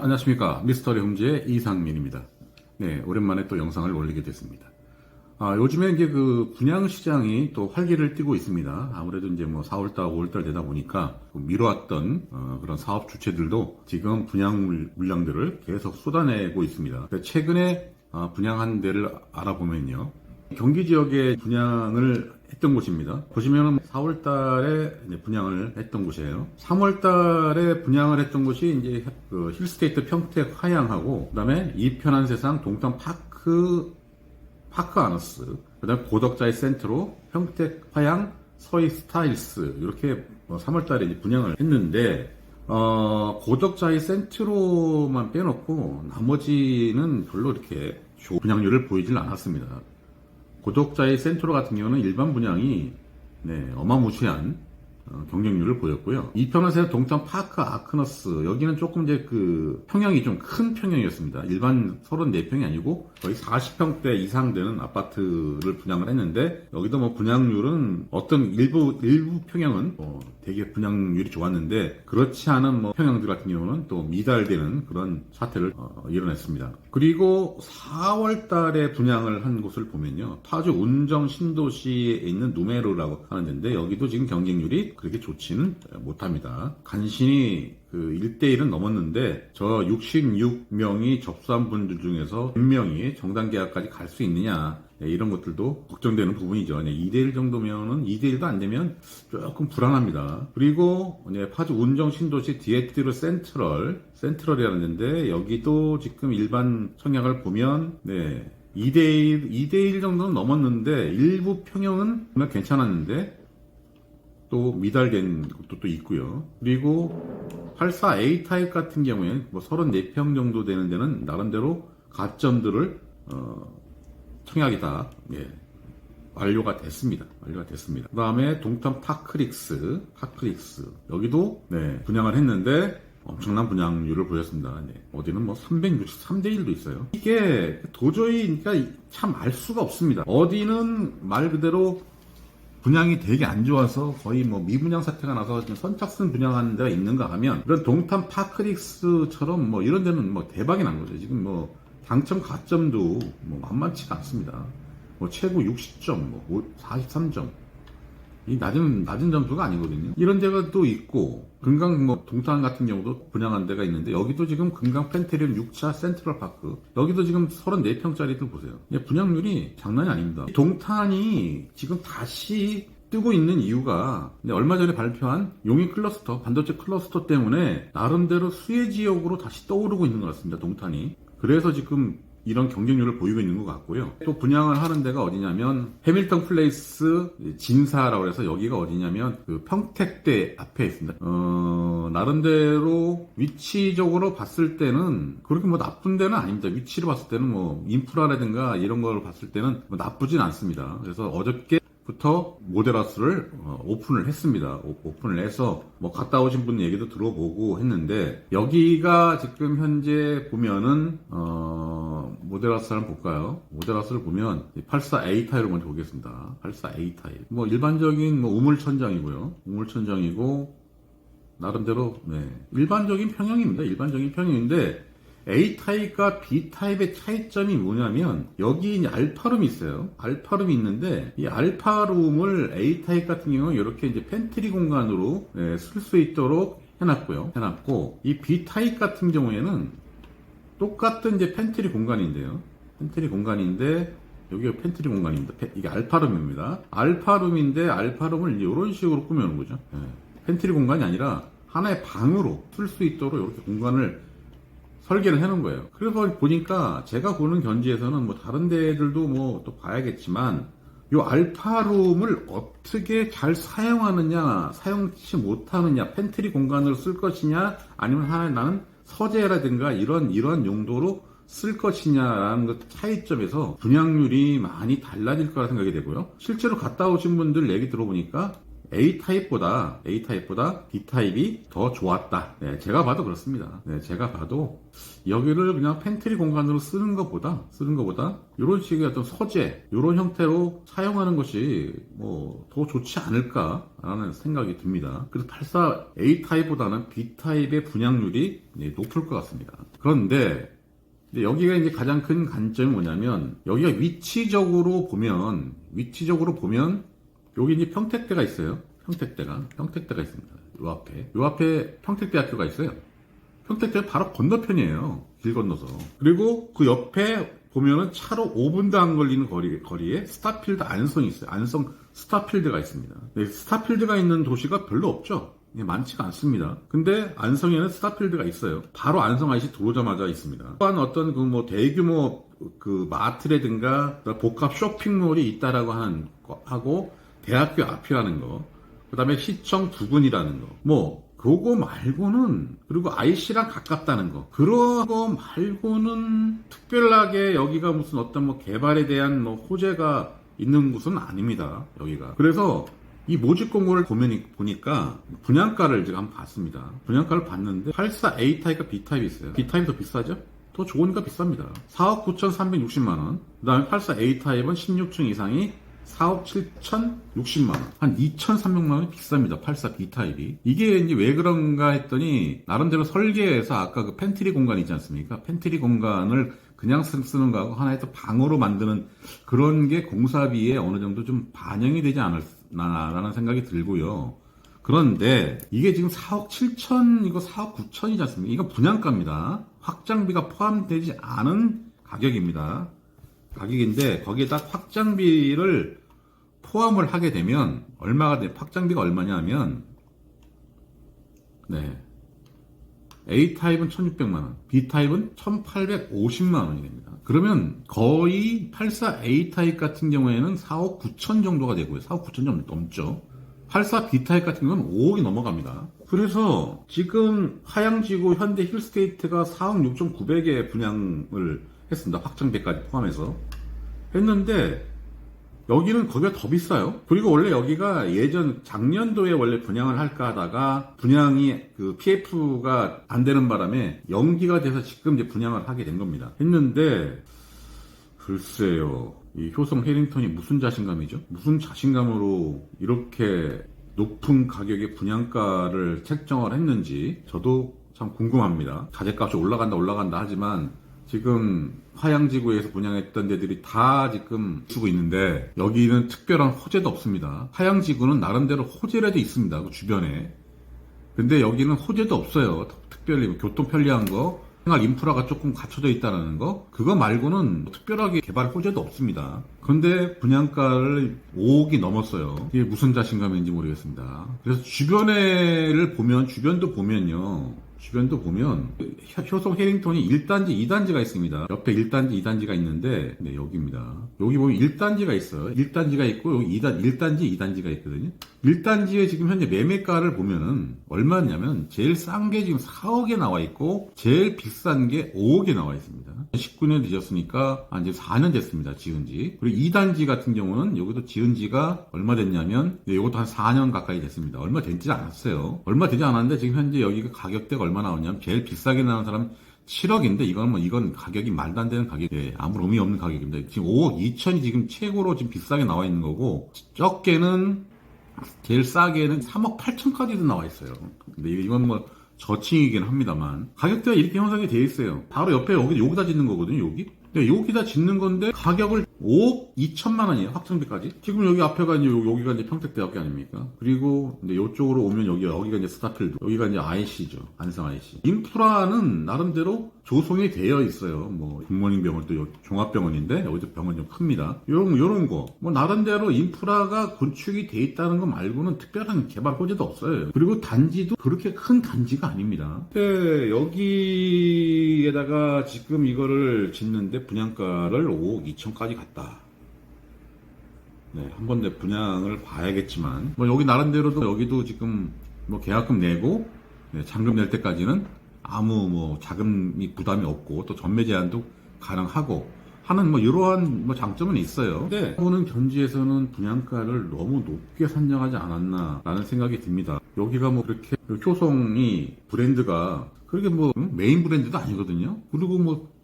안녕하십니까. 미스터리 홈즈의 이상민입니다. 네, 오랜만에 또 영상을 올리게 됐습니다. 요즘에 이제 그 분양 시장이 또 활기를 띠고 있습니다. 아무래도 이제 뭐 4월달, 5월달 되다 보니까 미뤄왔던 그런 사업 주체들도 지금 분양 물량들을 계속 쏟아내고 있습니다. 최근에 분양한 데를 알아보면요. 경기 지역에 분양을 했던 곳입니다. 보시면은 4월 달에 분양을 했던 곳이에요. 3월 달에 분양을 했던 곳이 이제 그 힐스테이트 평택 화양하고, 그 다음에 이편한 세상 동탄 파크 아너스, 그 다음에 고덕자의 센트로 평택 화양 서희 스타일스, 이렇게 3월 달에 이제 분양을 했는데, 고덕자의 센트로만 빼놓고 나머지는 별로 이렇게 좋은 분양률을 보이질 않았습니다. 고덕자의 센트로 같은 경우는 일반 분양이 어마무시한 경쟁률을 보였고요. 이편에서 동탄 파크 아크너스, 여기는 조금 이제 그 평형이 좀 큰 평형이었습니다. 일반 34평이 아니고 거의 40평대 이상 되는 아파트를 분양을 했는데, 여기도 뭐 분양률은 어떤 일부 평형은 되게 분양률이 좋았는데, 그렇지 않은 뭐 평형들 같은 경우는 또 미달되는 그런 사태를 이뤄냈습니다. 그리고 4월 달에 분양을 한 곳을 보면요, 파주 운정 신도시에 있는 누메르라고 하는 데인데, 여기도 지금 경쟁률이 그렇게 좋지는 못합니다. 간신히 그 1대1은 넘었는데, 저 66명이 접수한 분들 중에서 몇 명이 정당 계약까지 갈 수 있느냐, 이런 것들도 걱정되는 부분이죠. 2대1 정도면은, 2대1도 안 되면 조금 불안합니다. 그리고 파주 운정 신도시 디에트르 센트럴이라는 데인데, 여기도 지금 일반 청약을 보면 2대1 정도는 넘었는데, 일부 평형은 정말 괜찮았는데 또 미달된 것도 또 있고요. 그리고 84A 타입 같은 경우에는 뭐 34평 정도 되는 데는 나름대로 가점들을 청약이 다 완료가 됐습니다. 그 다음에 동탄 파크릭스 여기도 분양을 했는데 엄청난 분양률을 보였습니다. 어디는 뭐 363대1도 있어요. 이게 도저히 그러니까 참 알 수가 없습니다. 어디는 말 그대로 분양이 되게 안 좋아서 거의 뭐 미분양 사태가 나서 선착순 분양하는 데가 있는가 하면, 이런 동탄 파크릭스처럼 뭐 이런 데는 뭐 대박이 난 거죠. 지금 뭐 당첨 가점도 뭐 만만치가 않습니다. 뭐 최고 60점, 뭐 43점. 이 낮은 점수가 아니거든요. 이런 데가 또 있고, 금강 뭐 동탄 같은 경우도 분양한 데가 있는데, 여기도 지금 금강 펜트리움 6차 센트럴 파크, 여기도 지금 34평짜리들 보세요. 분양률이 장난이 아닙니다. 동탄이 지금 다시 뜨고 있는 이유가, 얼마 전에 발표한 용인 클러스터, 반도체 클러스터 때문에 나름대로 수혜 지역으로 다시 떠오르고 있는 것 같습니다. 동탄이. 그래서 지금 이런 경쟁률을 보이고 있는 것 같고요. 또 분양을 하는 데가 어디냐면 해밀턴 플레이스 진사라고 해서, 여기가 어디냐면 그 평택대 앞에 있습니다. 나름대로 위치적으로 봤을 때는 그렇게 뭐 나쁜 데는 아닙니다. 위치를 봤을 때는 뭐 인프라라든가 이런 걸 봤을 때는 뭐 나쁘진 않습니다. 그래서 어저께부터 모델하우스를 오픈을 했습니다. 오픈을 해서 뭐 갔다 오신 분 얘기도 들어보고 했는데, 여기가 지금 현재 보면은 모델하우스 한번 볼까요? 모델하우스를 보면 84A 타입을 먼저 보겠습니다. 84A 타입. 뭐 일반적인 뭐 우물천장이고요. 우물천장이고 나름대로 일반적인 평형입니다. 일반적인 평형인데, A 타입과 B 타입의 차이점이 뭐냐면, 여기 이제 알파룸이 있어요. 알파룸이 있는데, 이 알파룸을 A 타입 같은 경우는 이렇게 이제 팬트리 공간으로 쓸 수 있도록 해놨고, 이 B 타입 같은 경우에는 똑같은 이제 팬트리 공간인데요. 팬트리 공간인데, 여기가 팬트리 공간입니다. 이게 알파룸입니다. 알파룸인데, 알파룸을 이제 이런 식으로 꾸며놓은 거죠. 팬트리 공간이 아니라 하나의 방으로 쓸 수 있도록 이렇게 공간을 설계를 해놓은 거예요. 그래서 보니까 제가 보는 견지에서는 뭐 다른 데들도 뭐 또 봐야겠지만, 이 알파룸을 어떻게 잘 사용하느냐, 사용치 못하느냐, 팬트리 공간으로 쓸 것이냐, 아니면 나는 서재라든가 이런 용도로 쓸 것이냐라는 것 차이점에서 분양률이 많이 달라질 거라 생각이 되고요. 실제로 갔다 오신 분들 얘기 들어보니까 A타입보다 B타입이 더 좋았다. 제가 봐도 그렇습니다. 제가 봐도 여기를 그냥 팬트리 공간으로 쓰는 것보다 이런 식의 어떤 서재, 이런 형태로 사용하는 것이 뭐 더 좋지 않을까라는 생각이 듭니다. 그래서 84A 타입보다는 B 타입의 분양률이 높을 것 같습니다. 근데 여기가 이제 가장 큰 관점이 뭐냐면, 여기가 위치적으로 보면 여기 이제 평택대가 있어요. 평택대가 있습니다. 요 앞에 평택대학교가 있어요. 평택대 바로 건너편이에요. 길 건너서. 그리고 그 옆에 보면은 차로 5분도 안 걸리는 거리에 스타필드 안성이 있어요. 안성 스타필드가 있습니다. 네, 스타필드가 있는 도시가 별로 없죠. 많지가 않습니다. 근데 안성에는 스타필드가 있어요. 바로 안성 IC 들어오자마자 있습니다. 또한 어떤 그 뭐 대규모 그 마트라든가 복합 쇼핑몰이 있다라고 하고 대학교 앞이라는 거, 그 다음에 시청 부근이라는 거, 뭐 그거 말고는, 그리고 IC랑 가깝다는 거, 그런 거 말고는 특별하게 여기가 무슨 어떤 뭐 개발에 대한 뭐 호재가 있는 곳은 아닙니다. 여기가. 그래서 이 모집 공고를 보니까 분양가를 제가 한번 봤습니다. 분양가를 봤는데 84 A타입과 B타입이 있어요. B타입이 더 비싸죠? 더 좋으니까 비쌉니다. 4억 9,360만원. 그 다음에 84 A타입은 16층 이상이 4억 7,060만원. 한 2,300만원이 비쌉니다. 84 B타입이. 이게 이제 왜 그런가 했더니, 나름대로 설계해서 아까 그 팬트리 공간 있지 않습니까? 팬트리 공간을 그냥 쓰는 거하고 하나의 또 방으로 만드는 그런 게 공사비에 어느 정도 좀 반영이 되지 않았나라는 생각이 들고요. 그런데 이게 지금 4억 7천, 이거 4억 9천이지 않습니까? 이거 분양가입니다. 확장비가 포함되지 않은 가격입니다. 가격인데 거기에다 확장비를 포함을 하게 되면 얼마가 돼? 확장비가 얼마냐 하면, 네, A타입은 1600만원, B타입은 1850만원이 됩니다. 그러면 거의 84 A타입 같은 경우에는 4억 9천 정도가 되고요. 4억 9천 정도 넘죠. 84 B타입 같은 경우는 5억이 넘어갑니다. 그래서 지금 하양지구 현대 힐스테이트가 4억 6,900에 분양을 했습니다. 확장비까지 포함해서 했는데, 여기는 거기가 더 비싸요. 그리고 원래 여기가 작년도에 원래 분양을 할까 하다가 분양이 그 PF가 안 되는 바람에 연기가 돼서 지금 이제 분양을 하게 된 겁니다. 했는데 글쎄요, 이 효성 해링턴이 무슨 자신감이죠? 무슨 자신감으로 이렇게 높은 가격의 분양가를 책정을 했는지 저도 참 궁금합니다. 자재값이 올라간다 하지만 지금 화양지구에서 분양했던 데들이 다 지금 쓰고 있는데 여기는 특별한 호재도 없습니다. 화양지구는 나름대로 호재라도 있습니다. 그 주변에. 근데 여기는 호재도 없어요. 특별히 교통 편리한 거, 생활 인프라가 조금 갖춰져 있다는 거, 그거 말고는 특별하게 개발 호재도 없습니다. 그런데 분양가를 5억이 넘었어요. 이게 무슨 자신감인지 모르겠습니다. 그래서 주변도 보면 효성 해링턴이 1단지, 2단지가 있습니다. 옆에 1단지, 2단지가 있는데, 네, 여기입니다. 여기 보면 1단지가 있어요. 1단지가 있고 여기 1단지, 2단지가 있거든요. 1단지에 지금 현재 매매가를 보면은 얼마냐면 제일 싼 게 지금 4억에 나와 있고 제일 비싼 게 5억에 나와 있습니다. 19년 뒤졌으니까 이제 4년 됐습니다. 지은 지. 그리고 2단지 같은 경우는 여기도 지은 지가 얼마 됐냐면, 네, 이것도 한 4년 가까이 됐습니다. 얼마 되지 않았어요. 얼마 되지 않았는데 지금 현재 여기가 가격대가 얼마 나오냐면 제일 비싸게 나오는 사람은 7억인데 이건 가격이 말도 안 되는 가격이에요. 아무 의미 없는 가격입니다. 지금 5억 2천이 지금 최고로 지금 비싸게 나와 있는 거고, 적게는 제일 싸게는 3억 8천까지도 나와 있어요. 근데 이건 뭐 저층이긴 합니다만 가격대가 이렇게 형성이 되어 있어요. 바로 옆에 여기다 짓는 거거든요. 여기다 짓는 건데 가격을 5억 2천만 원이에요. 확정비까지. 지금 여기 앞에가 이제 여기가 이제 평택대학교 아닙니까? 그리고 이제 이쪽으로 오면 여기가 이제 스타필드, 여기가 이제 IC죠. 안성 IC. 인프라는 나름대로 조성이 되어 있어요. 뭐 굿모닝 병원도 종합병원인데 여기도 병원 좀 큽니다. 요런 거. 뭐 나름대로 인프라가 구축이 돼 있다는 거 말고는 특별한 개발 호재도 없어요. 그리고 단지도 그렇게 큰 단지가 아닙니다. 근데 여기에다가 지금 이거를 짓는데 분양가를 5억 2천까지 갔다. 네, 한 번 내 분양을 봐야겠지만, 뭐 여기 나름대로도 여기도 지금 뭐 계약금 내고, 네, 잔금 낼 때까지는 아무 뭐 자금이 부담이 없고 또 전매 제한도 가능하고 하는 뭐 이러한 뭐 장점은 있어요. 근데 이거는 견지에서는 분양가를 너무 높게 산정하지 않았나라는 생각이 듭니다. 여기가 뭐 그렇게 효성이 브랜드가 그렇게 뭐 메인 브랜드도 아니거든요. 그리고 뭐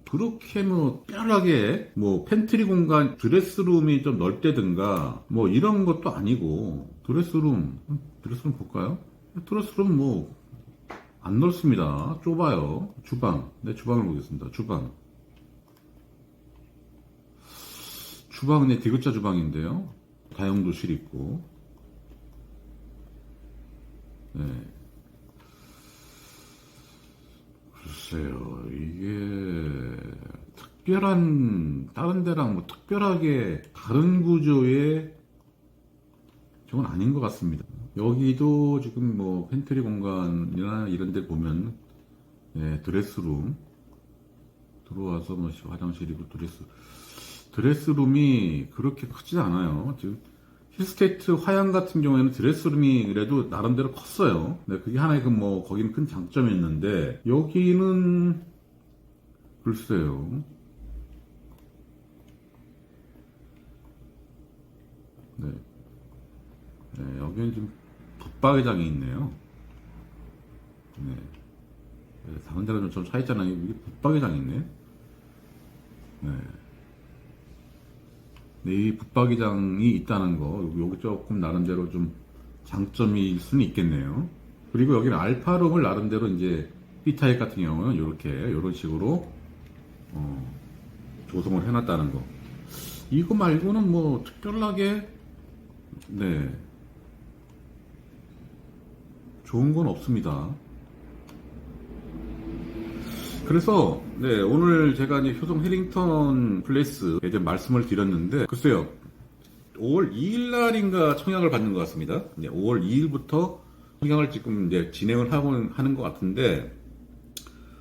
그렇게 뭐 특별하게 뭐 팬트리 공간, 드레스룸이 좀 넓다든가 뭐 이런 것도 아니고, 드레스룸 볼까요? 드레스룸 뭐 안 넓습니다. 좁아요. 주방. 네, 주방을 보겠습니다. 주방. 주방은 네, 디귿자 주방인데요. 다용도실 있고. 네. 글쎄요, 이게 특별한 다른 데랑 뭐 특별하게 다른 구조의 저건 아닌 것 같습니다. 여기도 지금 뭐 팬트리 공간이나 이런 데 보면 예, 드레스룸 들어와서 뭐 화장실이고 드레스룸이 그렇게 크지 않아요. 지금 힐스테이트 화양 같은 경우에는 드레스룸이 그래도 나름대로 컸어요. 네, 그게 하나의 그 뭐 거기는 큰 장점이었는데 여기는 글쎄요. 네, 네, 여기는 지금 붙박이장이 있네요. 네, 네, 다른 데랑 좀 차이 있잖아요. 이게 붙박이장이 있네. 네. 네, 이 붙박이장이 있다는 거, 여기 조금 나름대로 좀 장점일 수는 있겠네요. 그리고 여기는 알파룸을 나름대로 이제 B타입 같은 경우는 이렇게 이런 식으로 조성을 해놨다는 거. 이거 말고는 뭐 특별하게 네 좋은 건 없습니다. 그래서 네 오늘 제가 이제 효성 해링턴 플레이스에 대해 말씀을 드렸는데 글쎄요 5월 2일 날인가 청약을 받는 것 같습니다. 네, 5월 2일부터 청약을 지금 이제 진행을 하는 것 같은데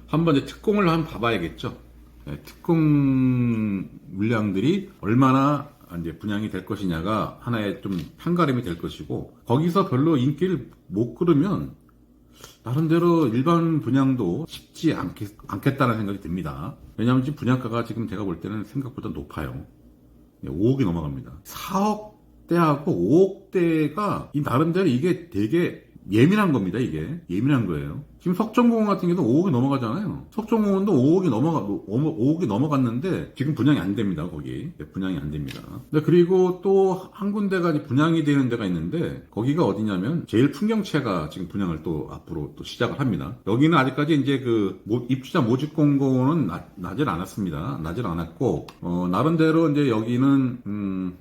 한번 이제 특공을 한번 봐봐야겠죠. 네, 특공 물량들이 얼마나 이제 분양이 될 것이냐가 하나의 좀 판가름이 될 것이고 거기서 별로 인기를 못 끌으면 나름대로 일반 분양도 쉽지 않겠다는 생각이 듭니다. 왜냐하면 지금 분양가가 지금 제가 볼 때는 생각보다 높아요. 5억이 넘어갑니다. 4억대하고 5억대가 이 나름대로 이게 되게 예민한 겁니다. 이게 예민한 거예요. 지금 석정공원 같은 경우도 5억이 넘어가잖아요. 석정공원도 5억이 넘어갔는데 지금 분양이 안 됩니다. 거기 분양이 안 됩니다. 네, 그리고 또 한 군데가 분양이 되는 데가 있는데 거기가 어디냐면 제일 풍경채가 지금 분양을 또 앞으로 또 시작을 합니다. 여기는 아직까지 이제 그 입주자 모집 공고는 나질 않았습니다. 나질 않았고 나름대로 이제 여기는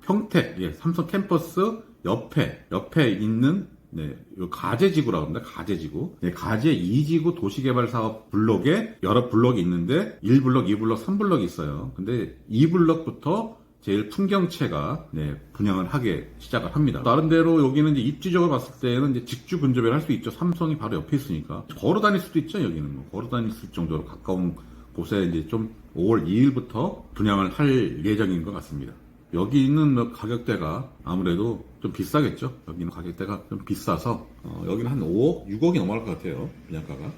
평택 삼성 캠퍼스 옆에 있는 네, 요 가제지구라고 합니다. 가제지구. 네, 가제 2지구 도시개발사업 블록에 여러 블록이 있는데 1블록, 2블록, 3블록이 있어요. 근데 2블록부터 제일 풍경채가 네, 분양을 하게 시작을 합니다. 나름대로 여기는 이제 입지적으로 봤을 때는 이제 직주 근접을 할 수 있죠. 삼성이 바로 옆에 있으니까. 걸어 다닐 수도 있죠. 여기는 뭐 걸어 다닐 수 있을 정도로 가까운 곳에 이제 좀 5월 2일부터 분양을 할 예정인 것 같습니다. 여기 있는 뭐 가격대가 아무래도 좀 비싸겠죠. 여기는 가격대가 좀 비싸서 여기는 한 5억, 6억이 넘어갈 것 같아요. 분양가가.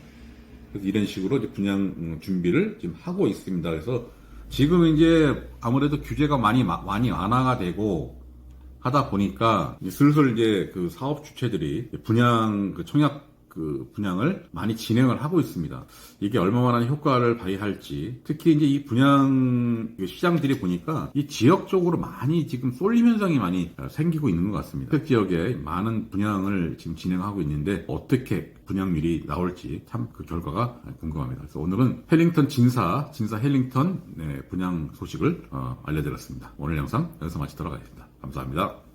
그래서 이런 식으로 이제 분양 준비를 지금 하고 있습니다. 그래서 지금 이제 아무래도 규제가 많이 완화가 되고 하다 보니까 이제 슬슬 이제 그 사업 주체들이 분양 그 청약 그 분양을 많이 진행을 하고 있습니다. 이게 얼마만한 효과를 발휘할지 특히 이제 이 분양 시장들이 보니까 이 지역적으로 많이 지금 쏠림 현상이 많이 생기고 있는 것 같습니다. 그 지역에 많은 분양을 지금 진행하고 있는데 어떻게 분양률이 나올지 참 그 결과가 궁금합니다. 그래서 오늘은 해링턴 진사 해링턴 분양 소식을 알려드렸습니다. 오늘 영상 여기서 마치도록 하겠습니다. 감사합니다.